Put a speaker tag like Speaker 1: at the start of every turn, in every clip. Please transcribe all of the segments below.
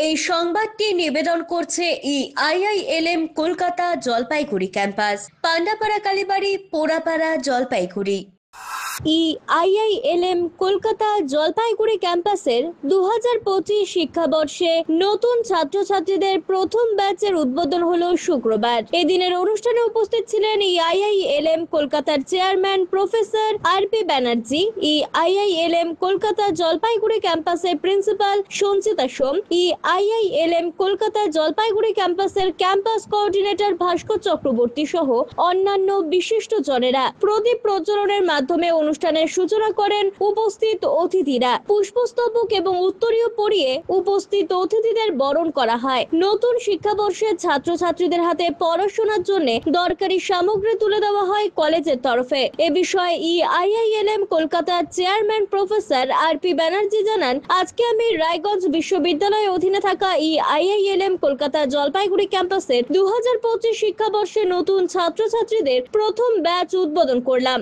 Speaker 1: এই সংবাদটি নিবেদন করছে IILM কলকাতা জলপাইগুড়ি ক্যাম্পাস, পান্ডাপাড়া কালীবাড়ি, পোড়াপাড়া, জলপাইগুড়ি। IILM কলকাতা জলপাইগুড়ি ক্যাম্পাসের 2025 শিক্ষাবর্ষে নতুন ছাত্রছাত্রীদের প্রথম ব্যাচের উদ্বোধন হলো শুক্রবার। এদিনের অনুষ্ঠানে উপস্থিত ছিলেন IILM কলকাতার chairman professor RP Banerjee, IILM Kolkata Jalpaiguri ক্যাম্পাসের প্রিন্সিপাল সঞ্চিতা সোম, IILM কলকাতা জলপাইগুড়ি ক্যাম্পাসের ক্যাম্পাস কোঅর্ডিনেটর ভাস্কর চক্রবর্তী সহ অন্যান্য বিশিষ্ট জনেরা। প্রদীপ প্রজ্বলনের মাধ্যমে অনুষ্ঠানের সূচনা করেন উপস্থিত অতিথিরা। পুষ্পস্তবক এবং উত্তরীয় পরিয়ে উপস্থিত অতিথিদের বরণ করা হয়। নতুন শিক্ষাবর্ষের ছাত্রছাত্রীদের হাতে পড়াশোনার জন্য দরকারি সামগ্রী তুলে দেওয়া হয় কলেজের তরফে। এ বিষয়ে IILM কলকাতার চেয়ারম্যান প্রফেসর RP ব্যানার্জি জানান, আজকে আমি রায়গঞ্জ বিশ্ববিদ্যালয়ের অধীনে থাকা IILM কলকাতা জলপাইগুড়ি ক্যাম্পাসের 2025 শিক্ষাবর্ষে নতুন ছাত্রছাত্রীদের প্রথম ব্যাচ উদ্বোধন করলাম।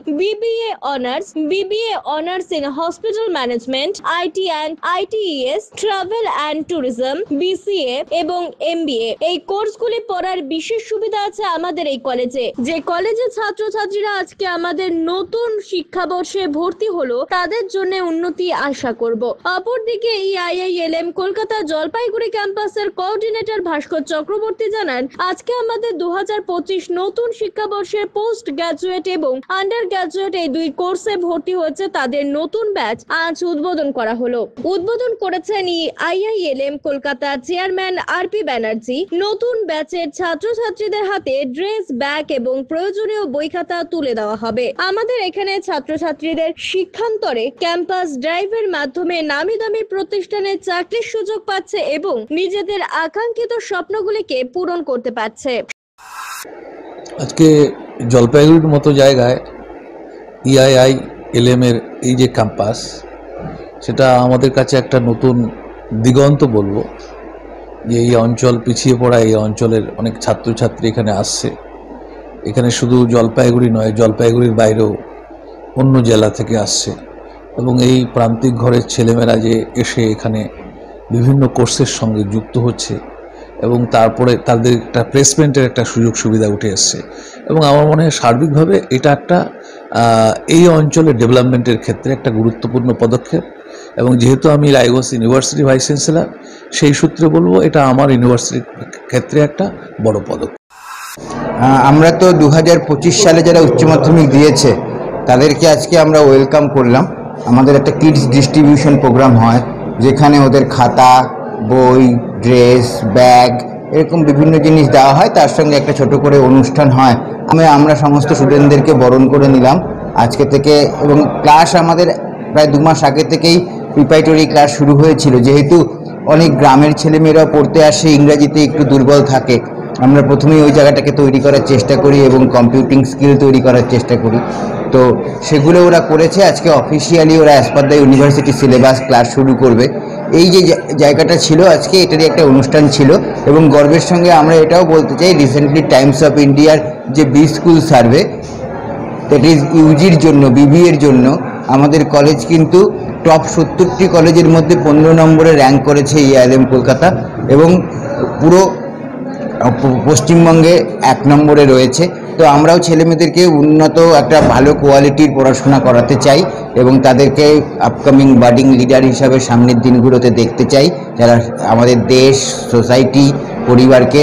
Speaker 1: BBA Honors in Hospital Management, IT and ITES, Travel and Tourism, BCA এবং MBA এই কোর্সগুলি পড়ার বিশেষ সুবিধা আছে আমাদের এই কলেজে। যে কলেজের ছাত্রছাত্রীরা আজকে আমাদের নতুন শিক্ষাবর্ষে ভর্তি হলো, তাদের জন্য উন্নতি আশা করব। অপরদিকে IILM কলকাতা জলপাইগুড়ি ক্যাম্পাসের কোঅর্ডিনেটর ভাস্কর চক্রবর্তী জানান, আজকে আমাদের 2025 নতুন শিক্ষাবর্ষের পোস্ট গ্রাজুয়েট এবং আন্ডার গ্রাজুয়েট এই দুই কোর্সে ভর্তি হয়েছে তাদের নতুন ব্যাচ আজ উদ্বোধন করা হলো। উদ্বোধন করেছেন IILM কলকাতার চেয়ারম্যান RP ব্যানার্জি। নতুন ব্যাচের ছাত্রছাত্রীদের হাতে ড্রেস, ব্যাগ এবং প্রয়োজনীয় বই খাতা তুলে দেওয়া হবে। আমাদের এখানে ছাত্রছাত্রীদের শিক্ষান্তরে ক্যাম্পাস ড্রাইভের মাধ্যমে নামি দামি প্রতিষ্ঠানে চাকরির সুযোগ পাচ্ছে এবং নিজেদের আকাঙ্ক্ষিত স্বপ্নগুলিকে পূরণ করতে পারছে।
Speaker 2: আজকে জলপাইগুড়ির মতো জায়গায় IILM এর এই যে ক্যাম্পাস, সেটা আমাদের কাছে একটা নতুন দিগন্ত বলবো। যে এই অঞ্চল পিছিয়ে পড়া, এই অঞ্চলের অনেক ছাত্রছাত্রী এখানে আসছে। এখানে শুধু জলপাইগুড়ি নয়, জলপাইগুড়ির বাইরেও অন্য জেলা থেকে আসছে এবং এই প্রান্তিক ঘরের ছেলেমেয়েরা যে এসে এখানে বিভিন্ন কোর্সের সঙ্গে যুক্ত হচ্ছে এবং তারপরে তাদের একটা প্লেসমেন্টের একটা সুযোগ সুবিধা উঠে এসছে এবং আমার মনে হয় সার্বিকভাবে এটা একটা এই অঞ্চলের ডেভেলপমেন্টের ক্ষেত্রে একটা গুরুত্বপূর্ণ পদক্ষেপ। এবং যেহেতু আমি রায়গঞ্জ ইউনিভার্সিটি ভাইস চ্যান্সেলর, সেই সূত্রে বলবো এটা আমার ইউনিভার্সিটির ক্ষেত্রে একটা বড় পদক্ষেপ।
Speaker 3: আমরা তো 2025 সালে যারা উচ্চ মাধ্যমিক দিয়েছে তাদেরকে আজকে আমরা ওয়েলকাম করলাম। আমাদের একটা কিডস ডিস্ট্রিবিউশন প্রোগ্রাম হয়, যেখানে ওদের খাতা, বই, ড্রেস, ব্যাগ এরকম বিভিন্ন জিনিস দেওয়া হয়। তার সঙ্গে একটা ছোট করে অনুষ্ঠান হয়। আমরা সমস্ত স্টুডেন্টদেরকে বরণ করে নিলাম আজকে থেকে। এবং ক্লাস আমাদের প্রায় 2 মাস আগে থেকেই প্রিপারেটরি ক্লাস শুরু হয়েছিল। যেহেতু অনেক গ্রামের ছেলেমেয়েরা পড়তে আসে, ইংরাজিতে একটু দুর্বল থাকে, আমরা প্রথমেই ওই জায়গাটাকে তৈরি করার চেষ্টা করি এবং কম্পিউটিং স্কিল তৈরি করার চেষ্টা করি। তো সেগুলো ওরা করেছে। আজকে অফিসিয়ালি ওরা as per the university syllabus class শুরু করবে। এই যে জায়গাটা ছিল আজকে, এটারই একটা অনুষ্ঠান ছিল। এবং গর্বের সঙ্গে আমরা এটাও বলতে চাই, রিসেন্টলি টাইমস অফ ইন্ডিয়ার যে স্কুল সার্ভে, দ্যাট ইজ ইউজির জন্য, BBA-র জন্য আমাদের কলেজ কিন্তু টপ 70টি কলেজের মধ্যে 15 নম্বরে র্যাঙ্ক করেছে IILM কলকাতা এবং পুরো পশ্চিমবঙ্গে 1 নম্বরে রয়েছে। তো আমরাও ছেলেমেয়েদেরকে উন্নত একটা ভালো কোয়ালিটির পড়াশোনা করাতে চাই এবং তাদেরকে আপকামিং বাডিং লিডার হিসাবে সামনের দিনগুলোতে দেখতে চাই, যারা আমাদের দেশ, সোসাইটি, পরিবারকে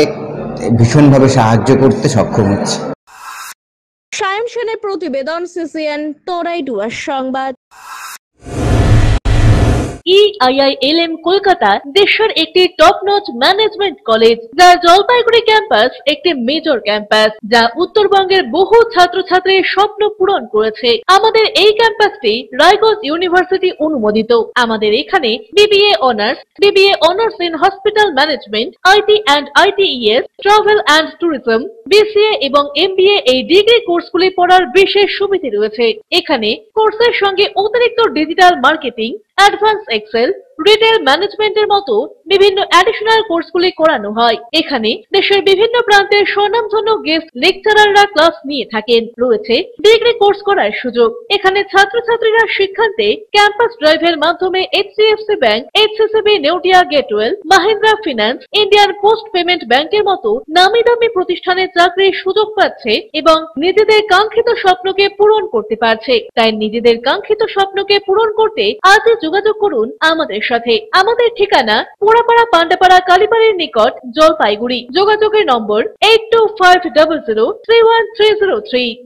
Speaker 3: ভীষণভাবে সাহায্য করতে সক্ষম হচ্ছে।
Speaker 1: সায়ন সেনের প্রতিবেদন, CCN তোরাই ডুয়ার সংবাদ।
Speaker 4: IILM কলকাতা দেশের একটি টপ নচ ম্যানেজমেন্ট কলেজ, যা জলপাইগুড়ি ক্যাম্পাস একটি মেজর ক্যাম্পাস, যা উত্তরবঙ্গের বহু ছাত্রছাত্রীর স্বপ্ন পূরণ করেছে। আমাদের এই ক্যাম্পাসটি রায়গঞ্জ ইউনিভার্সিটি অনুমোদিত। আমাদের এখানে BBA Honors in Hospital Management, IT and ITES, Travel and Tourism, BCA এবং MBA এই ডিগ্রি কোর্সগুলি পড়ার বিশেষ সুবিধা রয়েছে। এখানে কোর্সের সঙ্গে অতিরিক্ত digital marketing, advance excel, retail ম্যানেজমেন্টের মতো বিভিন্ন অ্যাডিশনাল কোর্সগুলি করানো হয়। এখানে দেশের বিভিন্ন প্রান্তের স্বনামধন্য গেস্ট লেকচারাররা ক্লাস নিয়ে থাকেন। রয়েছে ডিগ্রি কোর্স করার সুযোগ। এখানে ছাত্রছাত্রীরা শিক্ষান্তে ক্যাম্পাস ড্রাইভের মাধ্যমে HDFC bank, HSB Neotia Getwell, Mahindra finance, Indian post payment ব্যাংকের মতো নামি দামি প্রতিষ্ঠানে চাকরির সুযোগ পাচ্ছে এবং নিজেদের কাঙ্ক্ষিত স্বপ্নকে পূরণ করতে পারছে। তাই নিজেদের কাঙ্ক্ষিত স্বপ্নকে পূরণ করতে আজই যোগাযোগ করুন আমাদের সাথে। আমাদের ঠিকানা পোড়াপাড়া পান্ডাপাড়া কালীবাড়ির নিকট, জলপাইগুড়ি। যোগাযোগের নম্বর 8250031303।